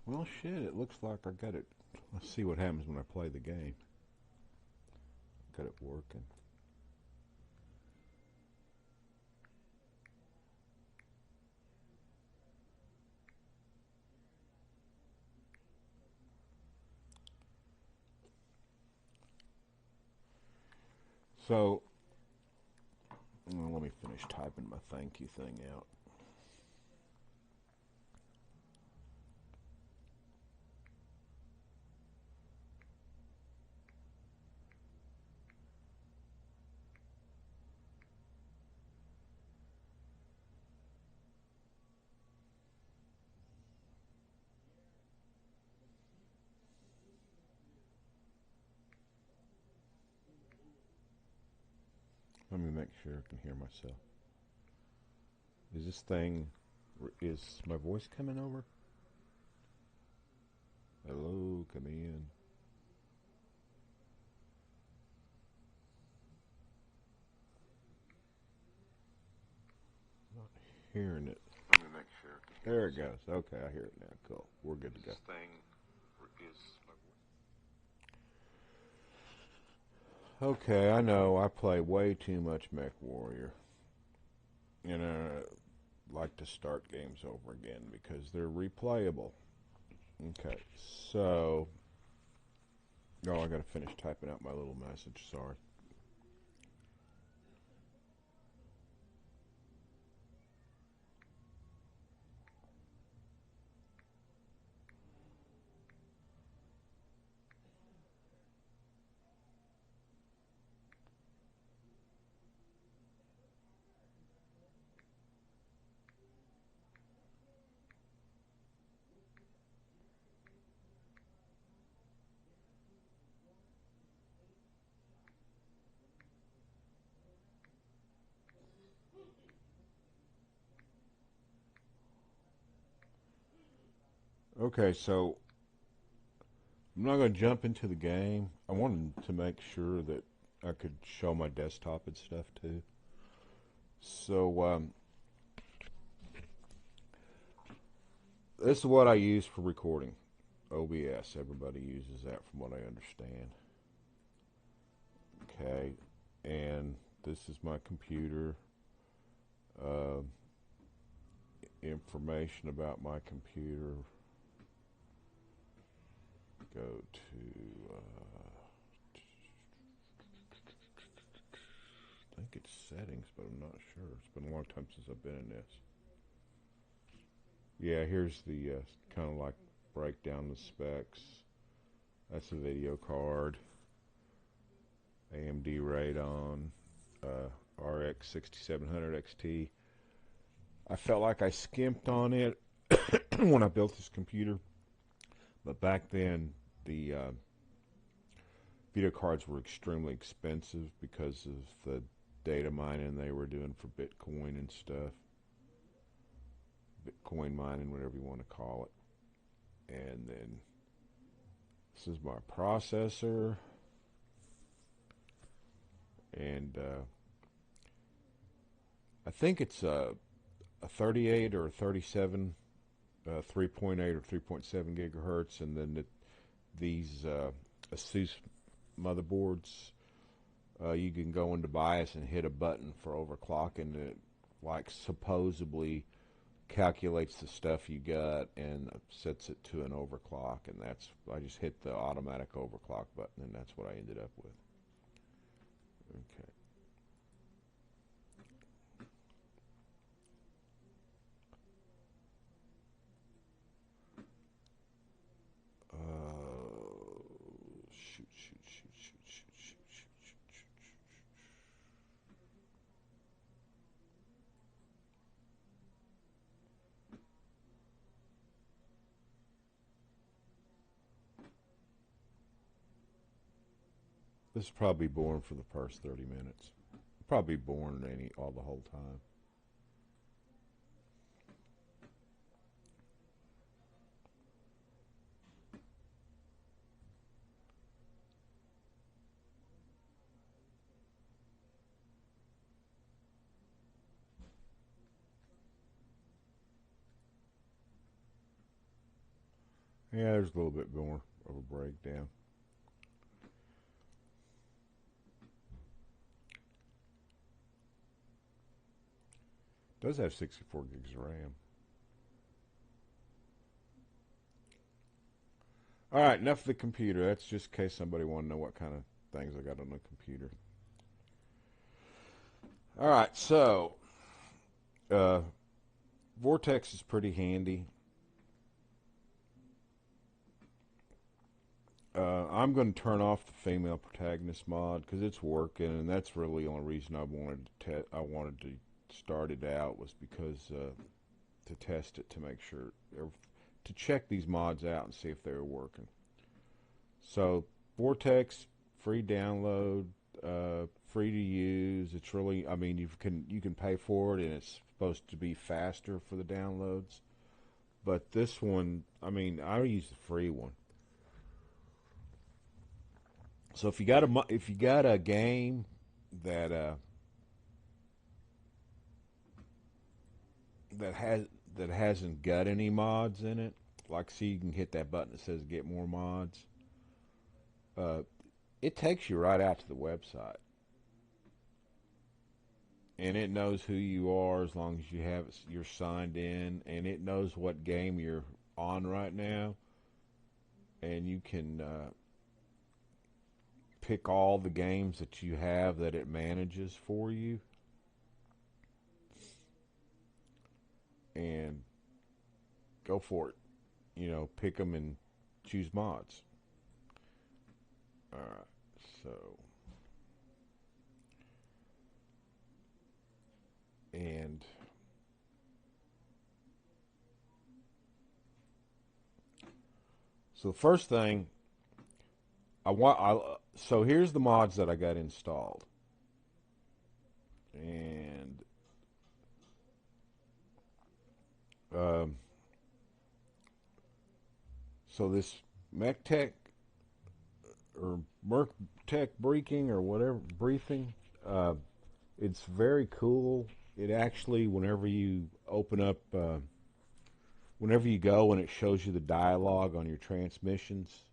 Well, shit, it looks like I got it. Let's see what happens when I play the game. Got it working. So, well, let me finish typing my thank you thing out. Let me make sure I can hear myself. Is this thing, is my voice coming over? Hello, come in. Not hearing it. Let me make sure. There it goes. Okay, I hear it now. Cool. We're good to go. This thing is my voice. Okay, I know I play way too much MechWarrior. And I like to start games over again because they're replayable. Okay, so... Oh, I gotta finish typing out my little message, sorry. Okay, so I'm not going to jump into the game. I wanted to make sure that I could show my desktop and stuff too. So this is what I use for recording. OBS. Everybody uses that from what I understand. Okay, and this is my computer. Information about my computer. Go to, I think it's settings, but I'm not sure. It's been a long time since I've been in this. Yeah, here's the kind of like breakdown the specs. That's a video card. AMD Radeon RX 6700 XT. I felt like I skimped on it when I built this computer, but back then the video cards were extremely expensive because of the data mining they were doing for Bitcoin and stuff. Bitcoin mining, whatever you want to call it. And then this is my processor. And I think it's a 38 or a 37, 3.8 or 3.7 gigahertz. And then these ASUS motherboards, you can go into BIOS and hit a button for overclocking. It like supposedly calculates the stuff you got and sets it to an overclock, and that's, I just hit the automatic overclock button, and that's what I ended up with. Okay. Shoot. This is probably boring for the first 30 minutes. Probably boring all the whole time. Yeah, there's a little bit more of a breakdown. It does have 64 gigs of RAM. All right, enough of the computer. That's just in case somebody want to know what kind of things I got on the computer. All right, so uh, Vortex is pretty handy. I'm going to turn off the female protagonist mod because it's working, and that's really the only reason I wanted to start it out was because to test it to make sure to check these mods out and see if they were working. So Vortex, free download, free to use. It's really, I mean, you can pay for it, and it's supposed to be faster for the downloads. But this one, I mean, I use the free one. So if you got a game that that hasn't got any mods in it, like see you can hit that button that says get more mods. Uh, it takes you right out to the website, and it knows who you are as long as you're signed in, and it knows what game you're on right now, and you can pick all the games that you have that it manages for you, and go for it. You know, pick them and choose mods. All right, so and so the first thing so here's the mods that I got installed, and um, so this MechTech or MerkTech Briefing or whatever briefing, it's very cool. It actually, whenever you open up, whenever you go and it shows you the dialogue on your transmissions,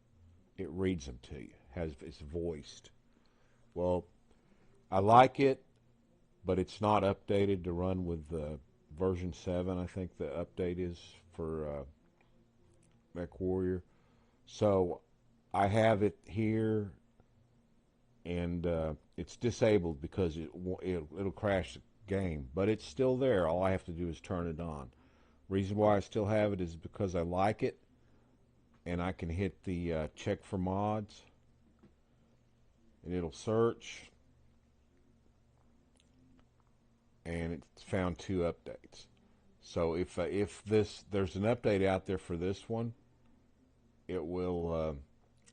it reads them to you. It's voiced. Well, I like it, but it's not updated to run with version 7. I think the update is for MechWarrior. So I have it here, and it's disabled because it'll crash the game, but it's still there. All I have to do is turn it on. Reason why I still have it is because I like it, and I can hit the check for mods, and it'll search, and it's found 2 updates. So if there's an update out there for this one, it will.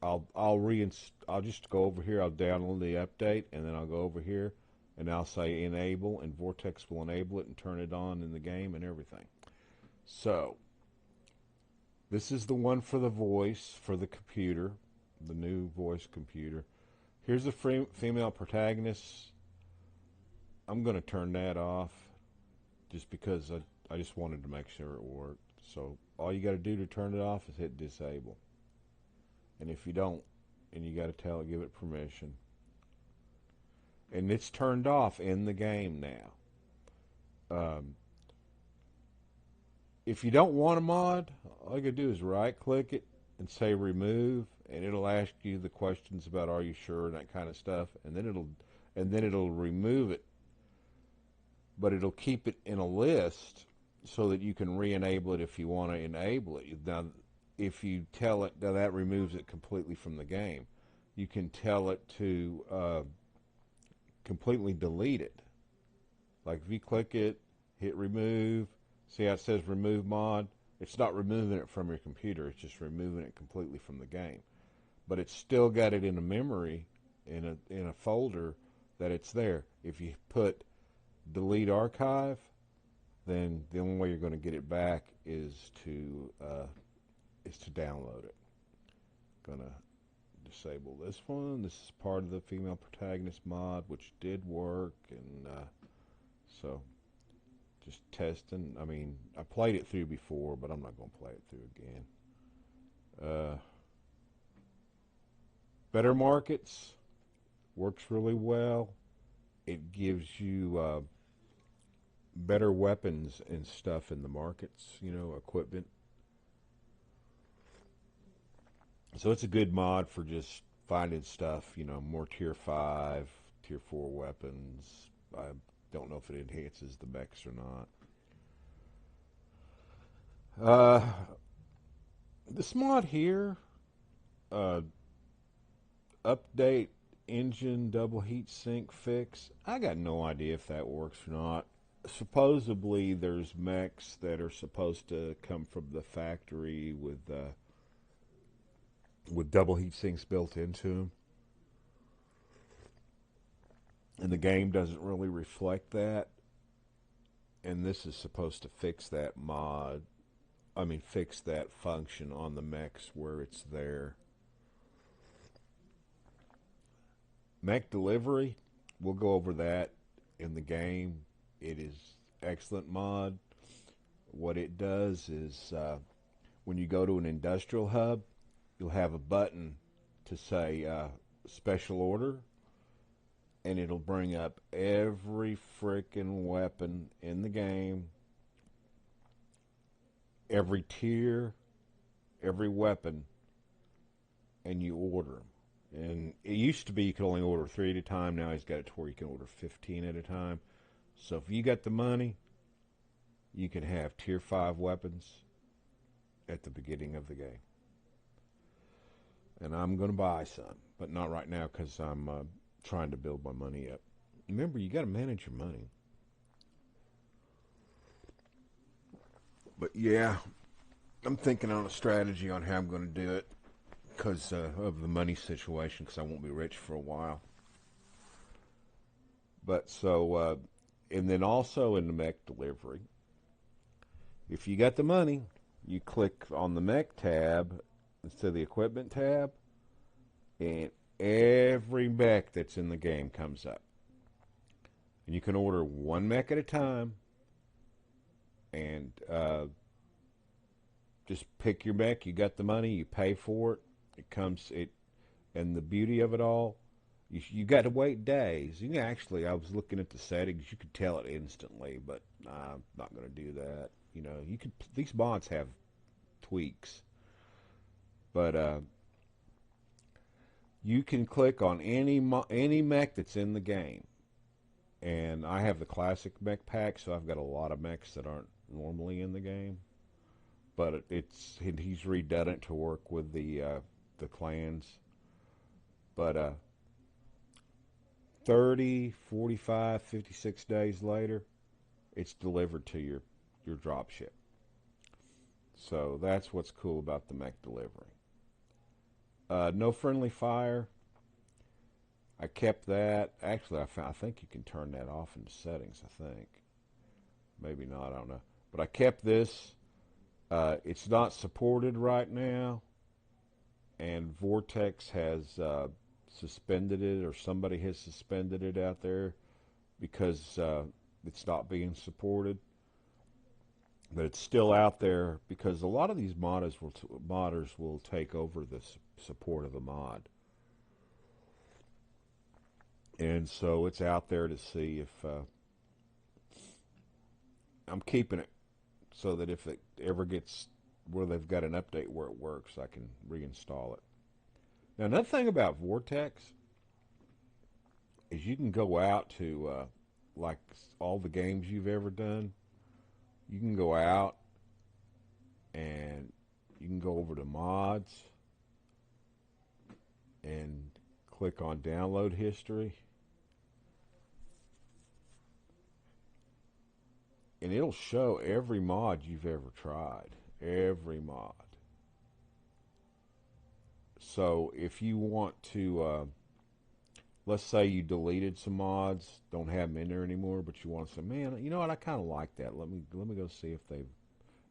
I'll just go over here. I'll download the update, and then I'll go over here, and I'll say enable, and Vortex will enable it and turn it on in the game and everything. So this is the one for the voice for the computer, the new voice computer. Here's the female protagonist. I'm going to turn that off just because I just wanted to make sure it worked. So all you got to do to turn it off is hit disable. And if you don't, and you got to give it permission. And it's turned off in the game now. If you don't want a mod, all you got to do is right-click it and say remove, and it'll ask you the questions about are you sure and that kind of stuff, and then it'll remove it, but it'll keep it in a list so that you can re-enable it if you want to enable it. Now, if you tell it, now that removes it completely from the game. You can tell it to completely delete it. Like if you click it, hit remove, see how it says remove mod? It's not removing it from your computer, it's just removing it completely from the game. But it's still got it in a memory, in a folder that it's there. If you put delete archive, then the only way you're going to get it back is to download it. Gonna disable this one. This is part of the female protagonist mod, which did work, and so just testing. I mean, I played it through before, but I'm not going to play it through again. Uh, Better Markets works really well. It gives you better weapons and stuff in the markets, equipment. So it's a good mod for just finding stuff, more tier 5, tier 4 weapons. I don't know if it enhances the mechs or not. This mod here, uh, update engine double heat sink fix. I got no idea if that works or not. Supposedly there's mechs that are supposed to come from the factory with double heat sinks built into them, and the game doesn't really reflect that. And this is supposed to fix that fix that function on the mechs where it's there. Mech delivery, we'll go over that in the game. It is excellent mod. What it does is when you go to an industrial hub, you'll have a button to say special order, and it'll bring up every frickin' weapon in the game, every tier, every weapon, and you order them. And it used to be you could only order 3 at a time. Now he's got it to where you can order 15 at a time. So if you got the money, you can have tier 5 weapons at the beginning of the game. And I'm going to buy some, but not right now because I'm trying to build my money up. Remember, you got to manage your money. But yeah, I'm thinking on a strategy on how I'm going to do it because of the money situation, because I won't be rich for a while. But so, and then also in the mech delivery, if you got the money, you click on the mech tab instead of the equipment tab, and every mech that's in the game comes up. And you can order one mech at a time, and just pick your mech. You got the money, you pay for it. And the beauty of it all, you got to wait days. You can actually, I was looking at the settings, you could tell it instantly, but I'm not going to do that. These mods have tweaks, but you can click on any mech that's in the game. And I have the classic mech pack, so I've got a lot of mechs that aren't normally in the game. But he's redone it to work with the clans. But 30, 45, 56 days later, it's delivered to your drop ship. So that's what's cool about the mech delivery. No friendly fire. I kept that. Actually, I think you can turn that off in the settings, I think. Maybe not, I don't know. But I kept this. It's not supported right now. And Vortex has suspended it, or somebody has suspended it out there because it's not being supported. But it's still out there because a lot of these modders will take over the support of the mod. And so it's out there to see if I'm keeping it so that if it ever gets where they've got an update where it works, I can reinstall it. Now, another thing about Vortex is you can go out to, like all the games you've ever done, you can go out and you can go over to mods and click on download history. And it'll show every mod you've ever tried. Every mod. So if you want to, let's say you deleted some mods, don't have them in there anymore, but you want to say, man, you know what, I kind of like that. Let me go see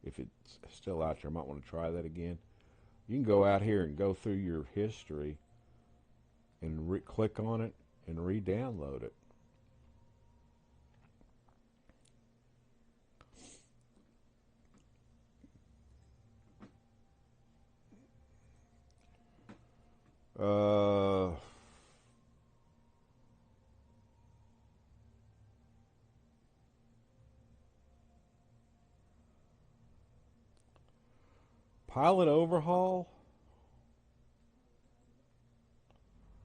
if it's still out there. I might want to try that again. You can go out here and go through your history and click on it and re-download it. Uh, Pilot Overhaul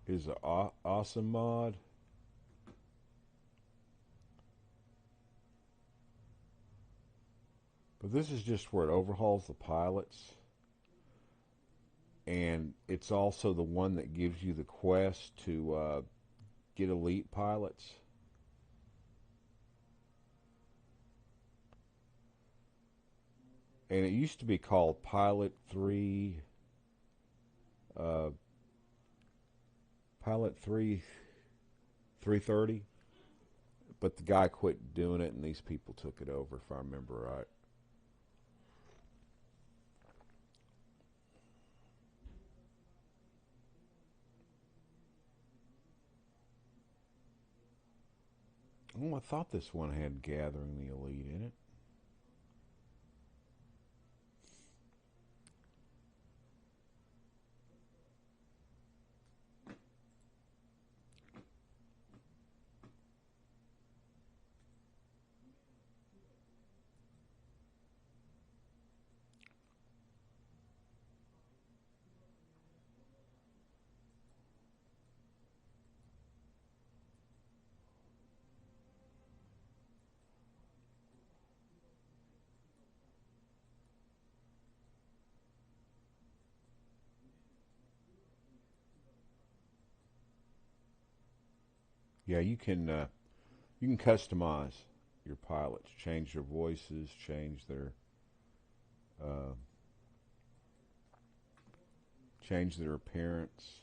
is an awesome mod. But this is just where it overhauls the pilots. And it's also the one that gives you the quest to get elite pilots. And it used to be called Pilot 3, uh, Pilot 3 330. But the guy quit doing it, and these people took it over, if I remember right. Oh, I thought this one had Gathering the Elite in it. Yeah, you can customize your pilots, change their voices, uh, change their appearance.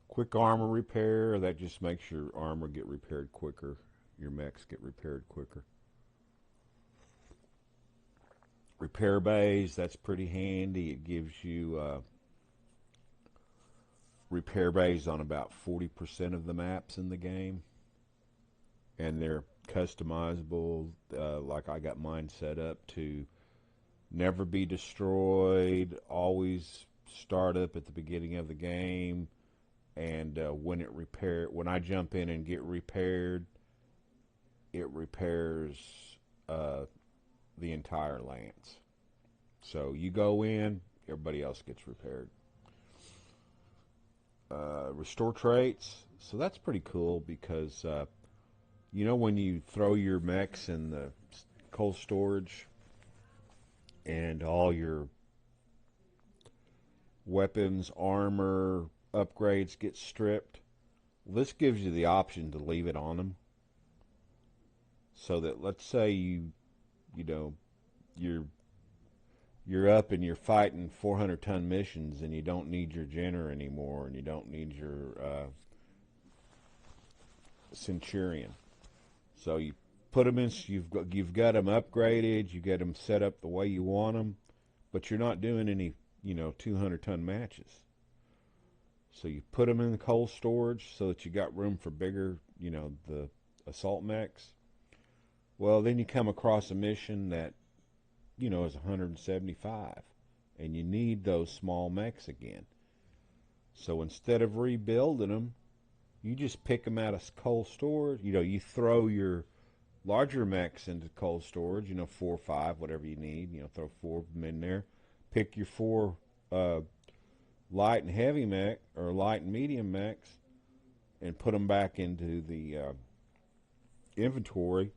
Quick armor repair, that just makes your armor get repaired quicker. Your mechs get repaired quicker. Repair bays, that's pretty handy. It gives you repair bays on about 40% of the maps in the game. And they're customizable. Like I got mine set up to never be destroyed, always start up at the beginning of the game, and when I jump in and get repaired, it repairs the entire lance. So you go in, everybody else gets repaired. Restore traits, so that's pretty cool because when you throw your mechs in the cold storage and all your weapons, armor, upgrades get stripped, this gives you the option to leave it on them. So that, let's say you're up and you're fighting 400-ton missions and you don't need your Jenner anymore and you don't need your Centurion. So you put them in. You've got them upgraded. You get them set up the way you want them, but you're not doing any 200-ton matches. So you put them in the cold storage so that you got room for bigger, the assault mechs. Well, then you come across a mission that is 175, and you need those small mechs again. So instead of rebuilding them, you just pick them out of cold storage. You throw your larger mechs into cold storage, 4 or 5, whatever you need. Throw 4 of them in there. Pick your 4 light and heavy mech, or light and medium mechs, and put them back into the inventory,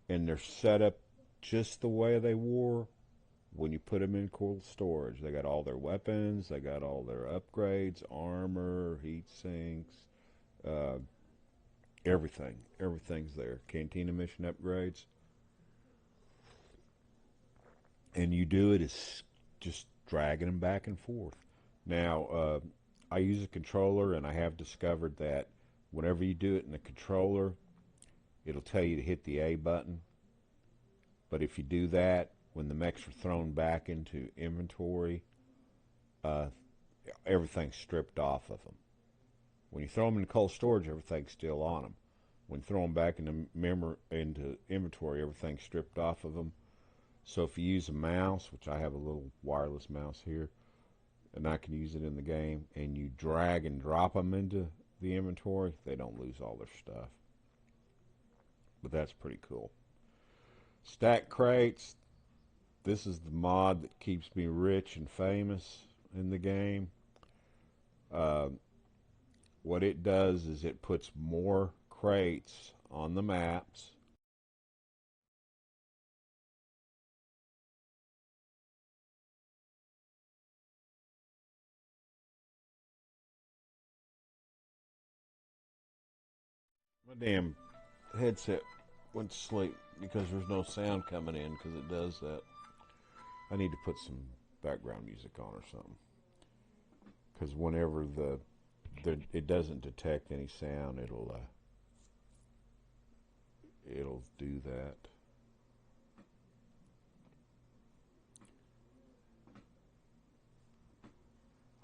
and they're set up just the way they were when you put them in cold storage. They got all their weapons, they got all their upgrades, armor, heat sinks, everything. Everything's there. Cantina mission upgrades. And you do it is just dragging them back and forth. Now, I use a controller, and I have discovered that whenever you do it in the controller, it'll tell you to hit the A button. But if you do that, when the mechs are thrown back into inventory, everything's stripped off of them. When you throw them in cold storage, everything's still on them. When you throw them back into inventory, everything's stripped off of them. So if you use a mouse, which I have a little wireless mouse here, and I can use it in the game, and you drag and drop them into the inventory, they don't lose all their stuff. But that's pretty cool. Stack crates. This is the mod that keeps me rich and famous in the game. What it does is it puts more crates on the maps. My damn headset went to sleep because there's no sound coming in because it does that. I need to put some background music on or something. Because whenever it doesn't detect any sound, it'll do that.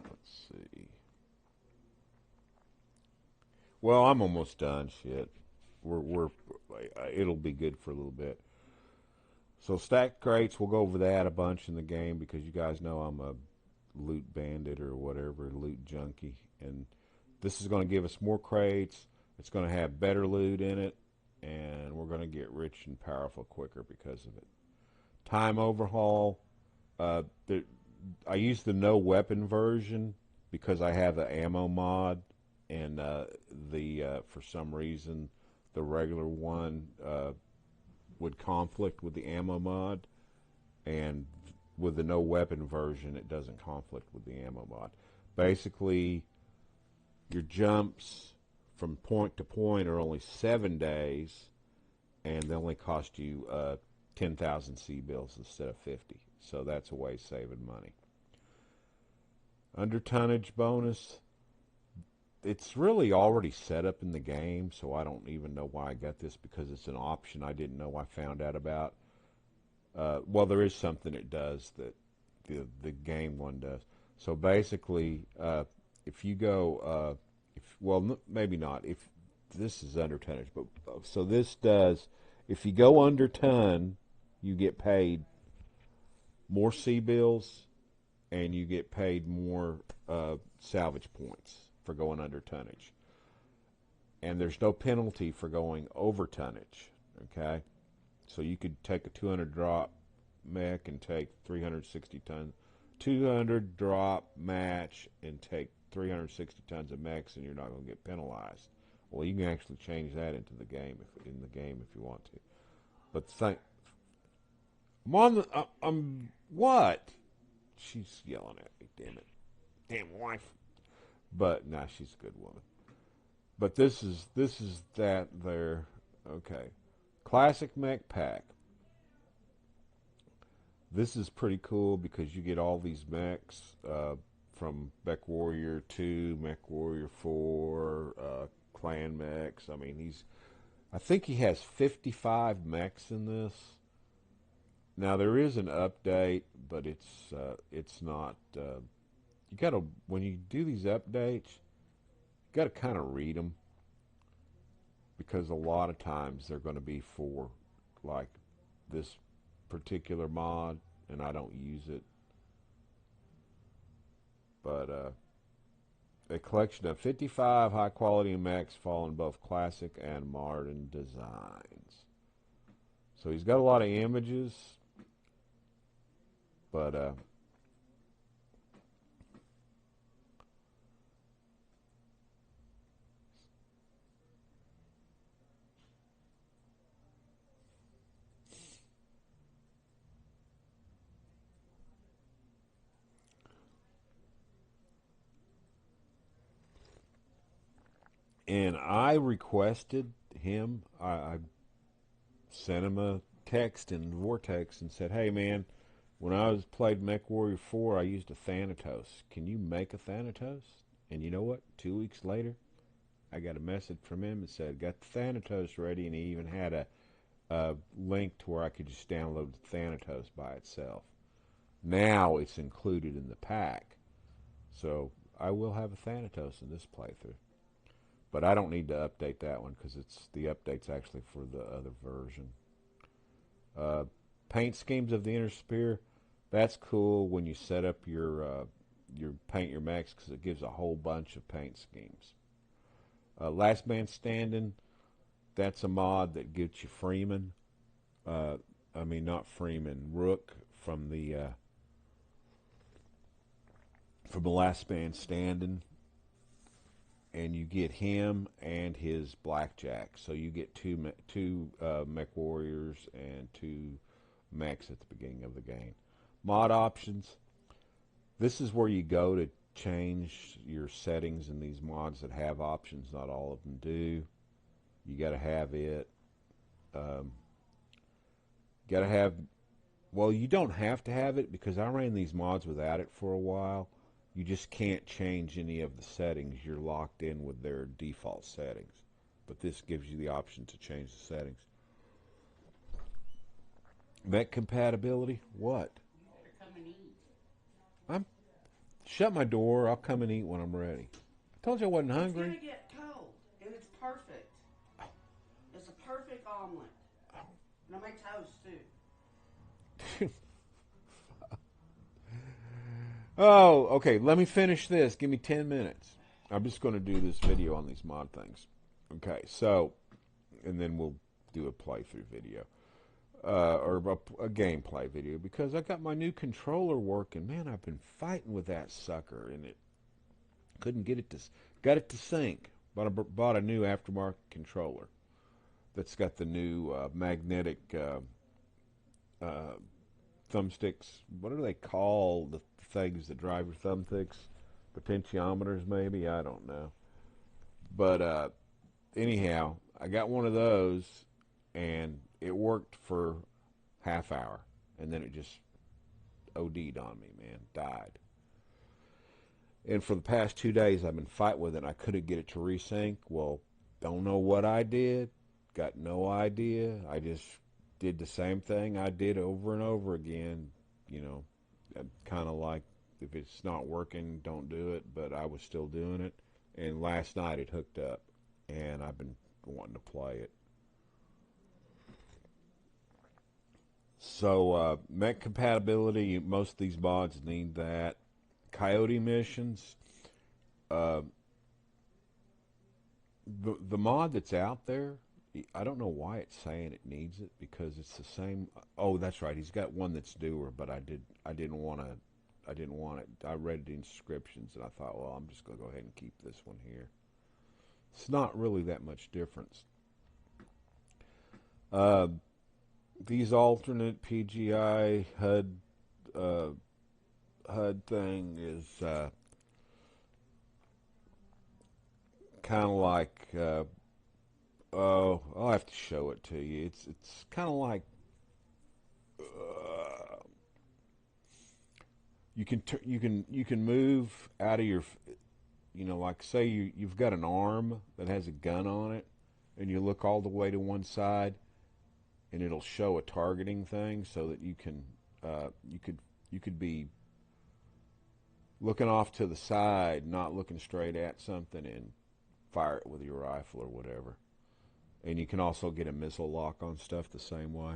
Let's see. Well, I'm almost done. Shit, we're it'll be good for a little bit. So stack crates, we'll go over that a bunch in the game because you guys know I'm a loot bandit or whatever, loot junkie, and this is going to give us more crates. It's going to have better loot in it, and we're going to get rich and powerful quicker because of it. Time overhaul. I use the no weapon version because I have the ammo mod, and for some reason the regular one would conflict with the ammo mod, and with the no weapon version it doesn't conflict with the ammo mod. Basically, your jumps from point to point are only 7 days, and they only cost you 10,000 C-bills instead of 50. So that's a way of saving money. Under tonnage bonus, it's really already set up in the game, so I don't even know why I got this because it's an option I didn't know I found out about. Well, there is something it does that the game one does. So basically, if you go, maybe not. If this is under tonnage, but so this does. If you go under ton, you get paid more C-bills, and you get paid more salvage points for going under tonnage. And there's no penalty for going over tonnage. Okay, so you could take a 200 drop mech and take 360 tons, 200 drop match and take 360 tons of mechs, and you're not going to get penalized. Well, you can actually change that into the game if you want to. But I'm what? She's yelling at me. Damn it, damn wife. But nah, she's a good woman. But this is that there. Okay, classic mech pack. This is pretty cool because you get all these mechs from MechWarrior 2, MechWarrior 4, Clan mechs. I mean, I think he has 55 mechs in this. Now there is an update, but it's not. You gotta, when you do these updates, you gotta kind of read them because a lot of times they're going to be for like this particular mod, and I don't use it. But a collection of 55 high-quality mechs fall in both classic and modern designs. So he's got a lot of images, but and I requested him. I sent him a text in Vortex and said, "Hey man, when I played MechWarrior 4, I used a Thanatos. Can you make a Thanatos?" And you know what? 2 weeks later, I got a message from him that said, "Got the Thanatos ready," and he even had a link to where I could just download the Thanatos by itself. Now it's included in the pack, so I will have a Thanatos in this playthrough. But I don't need to update that one because the update's actually for the other version. Paint schemes of the Inner Sphere. That's cool when you set up your paint your mechs because it gives a whole bunch of paint schemes. Last Man Standing. That's a mod that gets you Freeman. I mean, not Freeman, Rook from the Last Man Standing, and you get him and his Blackjack. So you get two MechWarriors and two mechs at the beginning of the game. Mod options. This is where you go to change your settings in these mods that have options. Not all of them do. You got to have it. Got to have. Well, you don't have to have it because I ran these mods without it for a while. You just can't change any of the settings. You're locked in with their default settings. But this gives you the option to change the settings. Mech compatibility? What? Come and eat. Shut my door. I'll come and eat when I'm ready. I told you I wasn't hungry. It's gonna get cold, and it's perfect. It's a perfect omelet. And I make toast too. Oh, okay. Let me finish this. Give me 10 minutes. I'm just going to do this video on these mod things. Okay, so, and then we'll do a playthrough video. Or a gameplay video, because I got my new controller working. Man, I've been fighting with that sucker, and it couldn't get it to, got it to sync. But I bought a new aftermarket controller that's got the new magnetic thumbsticks. What do they call the things that drive your thumbsticks? Potentiometers, maybe? I don't know. But anyhow, I got one of those, and it worked for half hour, and then it just OD'd on me, man. Died. And for the past 2 days, I've been fighting with it, and I couldn't get it to resync. Well, don't know what I did. Got no idea. I just did the same thing I did over and over again. You know, kind of like, if it's not working, don't do it. But I was still doing it. And last night it hooked up, and I've been wanting to play it. So, mech compatibility, most of these mods need that. Coyote missions. The mod that's out there, I don't know why it's saying it needs it, because it's the same. Oh, that's right. He's got one that's newer, but I didn't want it. I read the inscriptions, and I thought, well, I'm just going to go ahead and keep this one here. It's not really that much difference. These alternate PGI HUD thing is kind of like, oh, I'll have to show it to you. It's kind of like, you can move out of your, you know, like say you've got an arm that has a gun on it, and you look all the way to one side, and it'll show a targeting thing so that you can you could be looking off to the side, not looking straight at something, and fire it with your rifle or whatever. And you can also get a missile lock on stuff the same way.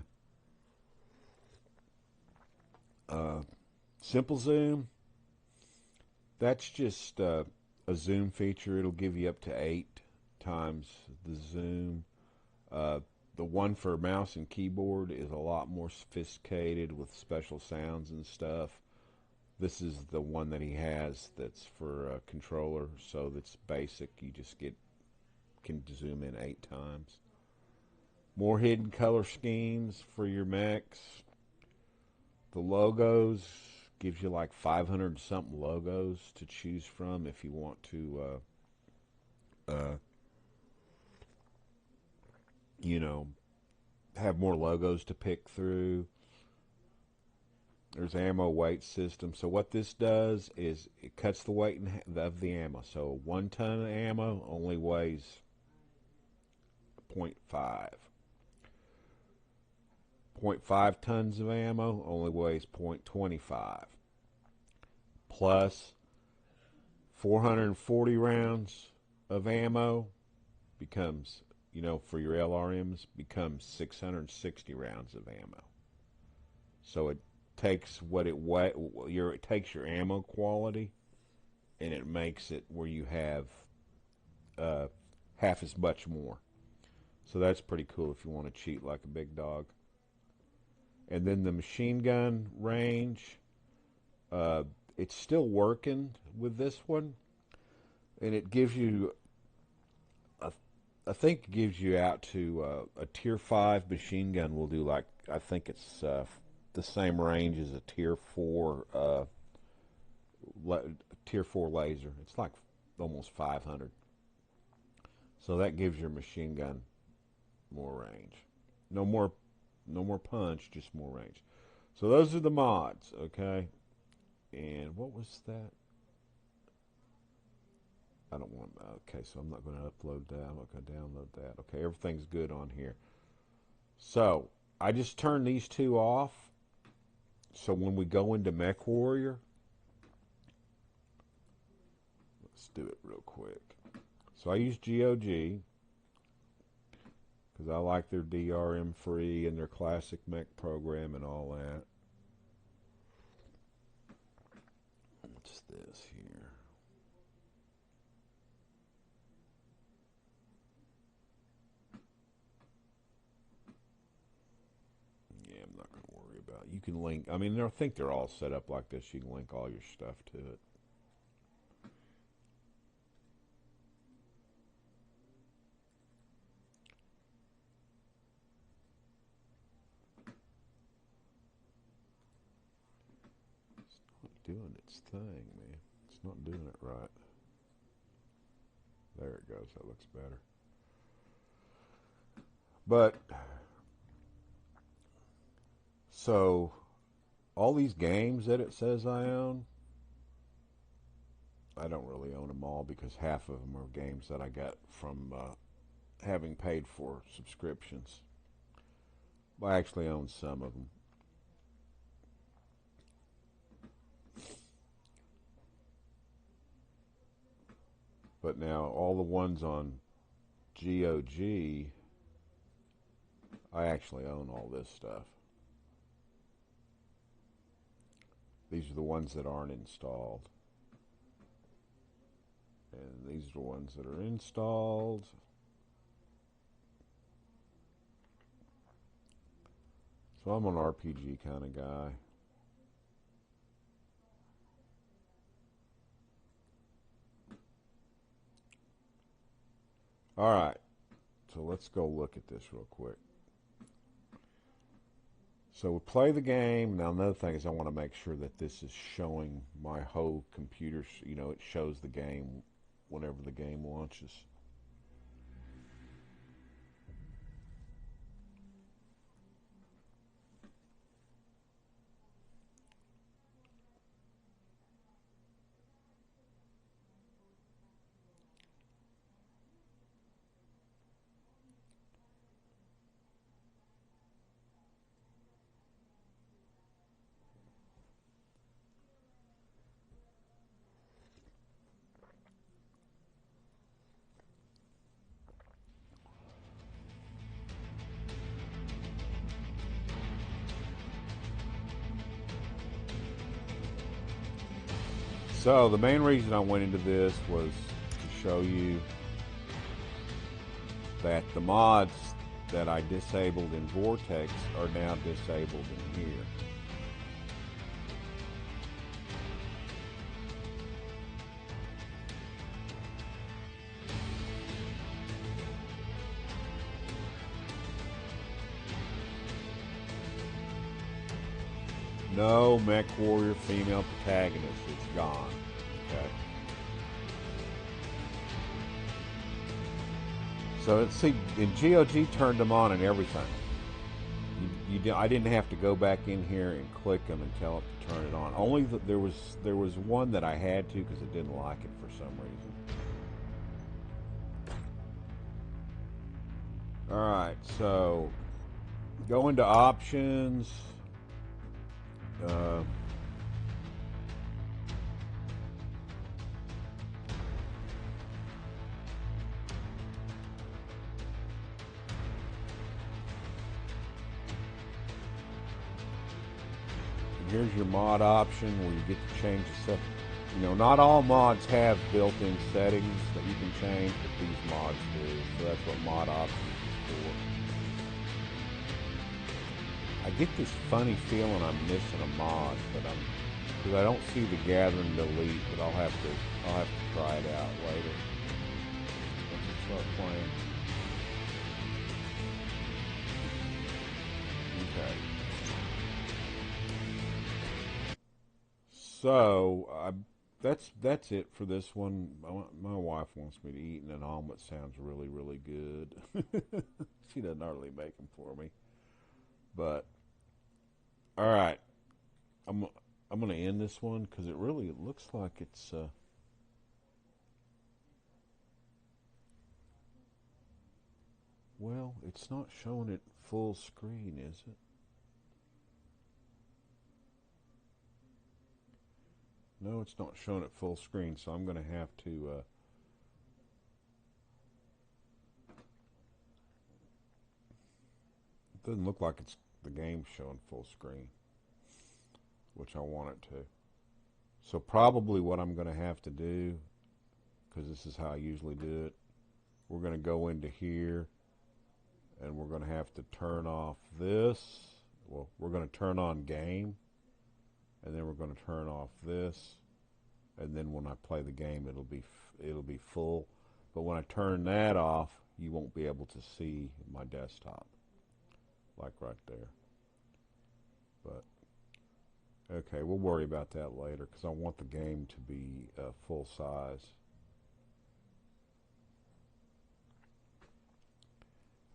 Simple zoom. That's just a zoom feature. It'll give you up to 8 times the zoom. The one for mouse and keyboard is a lot more sophisticated with special sounds and stuff. This is the one that he has that's for a controller, so that's basic. You just can zoom in 8 times. More hidden color schemes for your mechs. The logos gives you like 500 something logos to choose from if you want to you know, have more logos to pick through. There's ammo weight system. So what this does is it cuts the weight of the ammo. So 1 ton of ammo only weighs 0.5. 0.5 tons of ammo only weighs 0.25. Plus 440 rounds of ammo becomes, you know, for your LRMs, becomes 660 rounds of ammo. So it takes it takes your ammo quality, and it makes it where you have half as much more. So that's pretty cool if you want to cheat like a big dog. And then the machine gun range, it's still working with this one, and it gives you, I think it gives you out to a tier 5 machine gun will do, like, I think it's the same range as a tier 4 laser. It's like almost 500. So that gives your machine gun more range. No more punch, just more range. So those are the mods, okay? And what was that? I don't want, okay, so I'm not going to upload that. I'm not going to download that. Okay, everything's good on here. So I just turned these two off. So when we go into MechWarrior, let's do it real quick. So I use GOG because I like their DRM free and their classic mech program and all that. What's this here? Yeah, I'm not going to worry about it. You can link, I mean, I think they're all set up like this. You can link all your stuff to it. Doing its thing, man. It's not doing it right. There it goes. That looks better. But so all these games that it says I own, I don't really own them all because half of them are games that I got from having paid for subscriptions. I actually own some of them. But now all the ones on GOG, I actually own all this stuff. These are the ones that aren't installed. And these are the ones that are installed. So I'm an RPG kind of guy. All right, so let's go look at this real quick. So we play the game. Now another thing is I want to make sure that this is showing my whole computer. You know, it shows the game whenever the game launches. So the main reason I went into this was to show you that the mods that I disabled in Vortex are now disabled in here. No MechWarrior female protagonist. It's gone. Okay. So let's see. In GOG turned them on and everything. I didn't have to go back in here and click them and tell it to turn it on. Only there was one that I had to because it didn't like it for some reason. All right. So go into options. here's your mod option where you get to change the stuff. You know, not all mods have built-in settings that you can change, but these mods do. So that's what mod options is for. I get this funny feeling I'm missing a mod, but because I don't see the gather and delete, but I'll have to try it out later. Let's start playing. Okay. So that's it for this one. My wife wants me to eat, and an omelet sounds really, really good. She doesn't hardly make them for me, but all right. I'm going to end this one because it looks like it's. Well, it's not showing it full screen, is it? No, it's not showing it full screen, so I'm going to have to. It doesn't look like the game's showing full screen, which I want it to. So probably what I'm going to have to do, because this is how I usually do it, we're going to go into here, and we're going to have to turn off this. Well, we're going to turn on game, and then we're going to turn off this, and then when I play the game, it'll be full. But when I turn that off, you won't be able to see my desktop, like right there. But okay, we'll worry about that later because I want the game to be full size.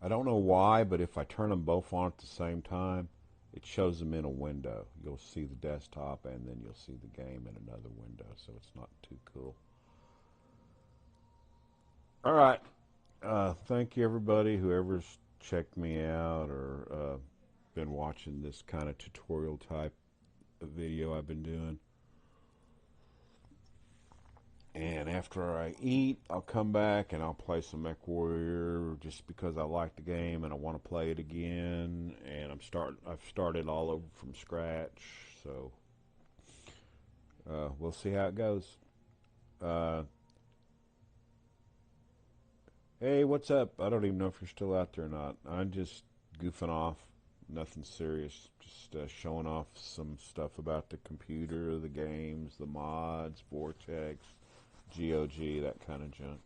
I don't know why, but if I turn them both on at the same time, it shows them in a window. You'll see the desktop and then you'll see the game in another window, so it's not too cool. All right. Thank you, everybody, whoever's checked me out or been watching this kind of tutorial type of video I've been doing. And after I eat, I'll come back and I'll play some MechWarrior just because I like the game and I want to play it again. And I've started all over from scratch, so we'll see how it goes. Hey, what's up? I don't even know if you're still out there or not. I'm just goofing off, nothing serious. Just showing off some stuff about the computer, the games, the mods, Vortex, GOG, that kind of junk.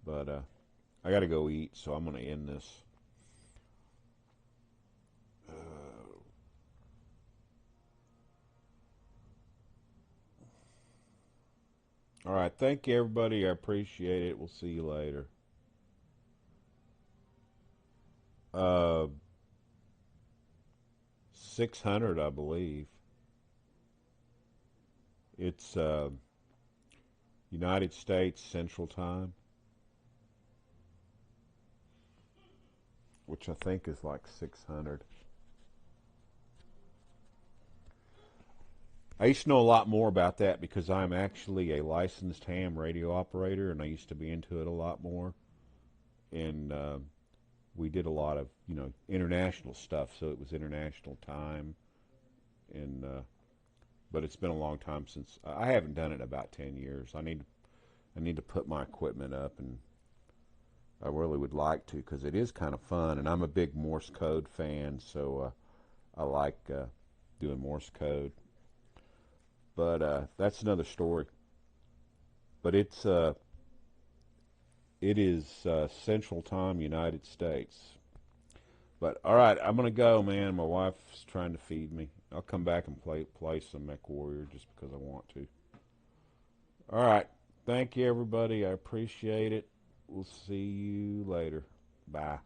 But I got to go eat, so I'm going to end this. All right, thank you, everybody. I appreciate it. We'll see you later. 600, I believe. It's United States Central Time, which I think is like 600. I used to know a lot more about that because I'm actually a licensed ham radio operator, and I used to be into it a lot more. And we did a lot of, international stuff, so it was international time. And but it's been a long time since I haven't done it in about 10 years. I need to put my equipment up, and I really would like to because it is kind of fun. And I'm a big Morse code fan, so I like doing Morse code. But that's another story. But it is Central Time, United States. But all right, I'm gonna go, man. My wife's trying to feed me. I'll come back and play some MechWarrior just because I want to. All right, thank you, everybody. I appreciate it. We'll see you later. Bye.